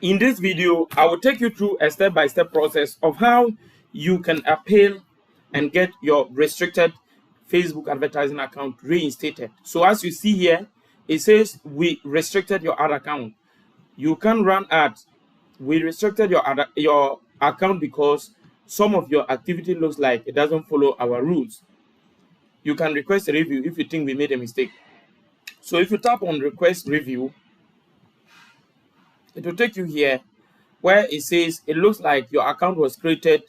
In this video, I will take you through a step-by-step process of how you can appeal and get your restricted Facebook advertising account reinstated. So as you see here, it says we restricted your ad account. You can run ads. We restricted your account because some of your activity looks like it doesn't follow our rules. You can request a review if you think we made a mistake. So if you tap on request review, it will take you here where it says it looks like your account was created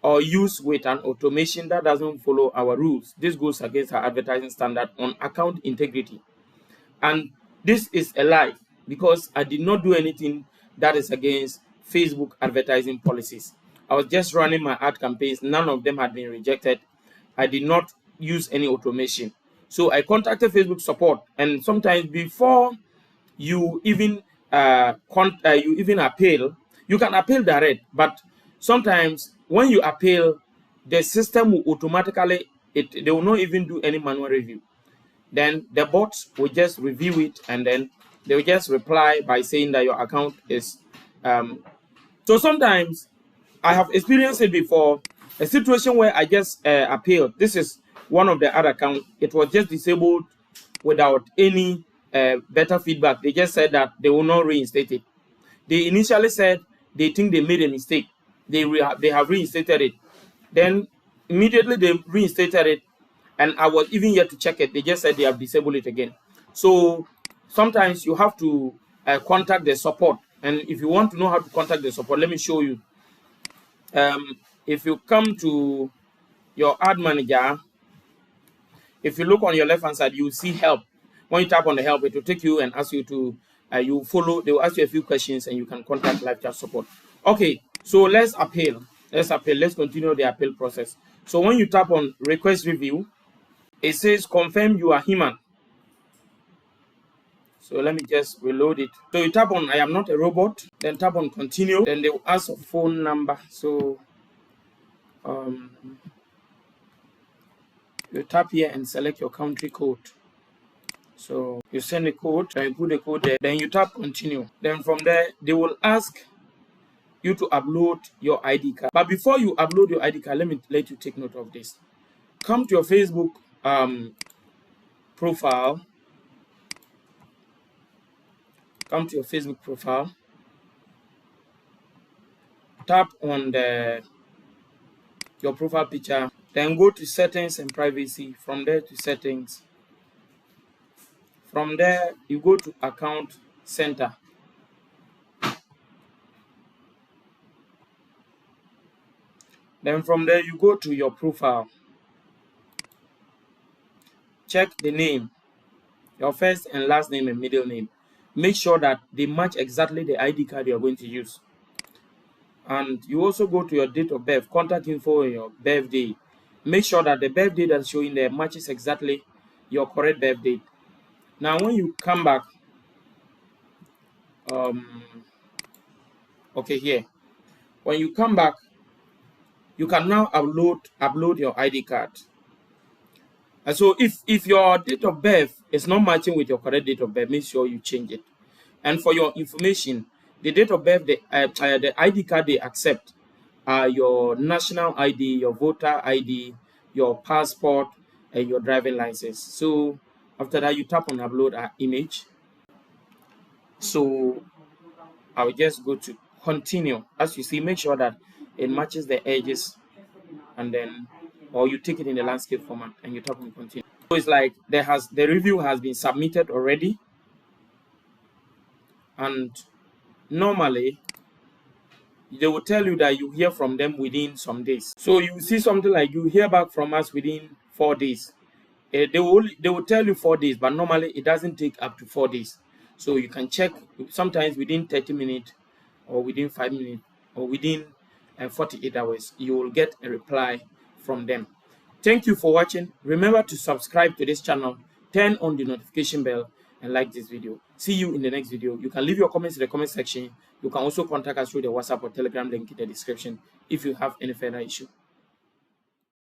or used with an automation that doesn't follow our rules. This goes against our advertising standard on account integrity. And this is a lie because I did not do anything that is against Facebook advertising policies. I was just running my ad campaigns. None of them had been rejected. I did not use any automation. So I contacted Facebook support, and sometimes before you even appeal, you can appeal direct, but sometimes when you appeal, the system will automatically, they will not even do any manual review. Then the bots will just review it, and then they will just reply by saying that your account is so sometimes I have experienced it before, a situation where I just appealed. This is one of the other accounts. It was just disabled without any better feedback. They just said that they will not reinstate it. They initially said they think they made a mistake. They have reinstated it. Then immediately they reinstated it, and I was even yet to check it. They just said they have disabled it again. So sometimes you have to contact the support. And if you want to know how to contact the support, let me show you. If you come to your ad manager, if you look on your left hand side, you see help. When you tap on the help, it will take you and ask you to you follow. They will ask you a few questions, and you can contact live chat support. Okay, so let's appeal. Let's continue the appeal process. So when you tap on request review, it says confirm you are human. So let me just reload it. So you tap on I am not a robot, then tap on continue, then they will ask a phone number. So you tap here and select your country code. So you send the code, and you put the code there, then you tap continue. Then from there, they will ask you to upload your ID card. But before you upload your ID card, let you take note of this. Come to your Facebook profile. Come to your Facebook profile. Tap on your profile picture. Then go to settings and privacy. From there to settings. From there, you go to account center. Then from there, you go to your profile. Check the name, your first and last name and middle name. Make sure that they match exactly the ID card you are going to use. And you also go to your date of birth, contact info, and your birthday. Make sure that the birthday that's showing there matches exactly your correct birth date. Now, when you come back, okay, here. When you come back, you can now upload your ID card. And so if your date of birth is not matching with your correct date of birth, make sure you change it. And for your information, the date of birth, the ID card they accept are your national ID, your voter ID, your passport, and your driving license. So after that, you tap on upload an image. So I will just go to continue. As you see, make sure that it matches the edges, and then or you take it in the landscape format and you tap on continue. So it's like the review has been submitted already, and normally they will tell you that you hear from them within some days. So you see something like you hear back from us within 4 days. They will tell you 4 days, but normally it doesn't take up to 4 days. So you can check sometimes within 30 minutes or within 5 minutes or within 48 hours, you will get a reply from them. Thank you for watching. Remember to subscribe to this channel, turn on the notification bell, and like this video. See you in the next video. You can leave your comments in the comment section. You can also contact us through the WhatsApp or Telegram link in the description if you have any further issue.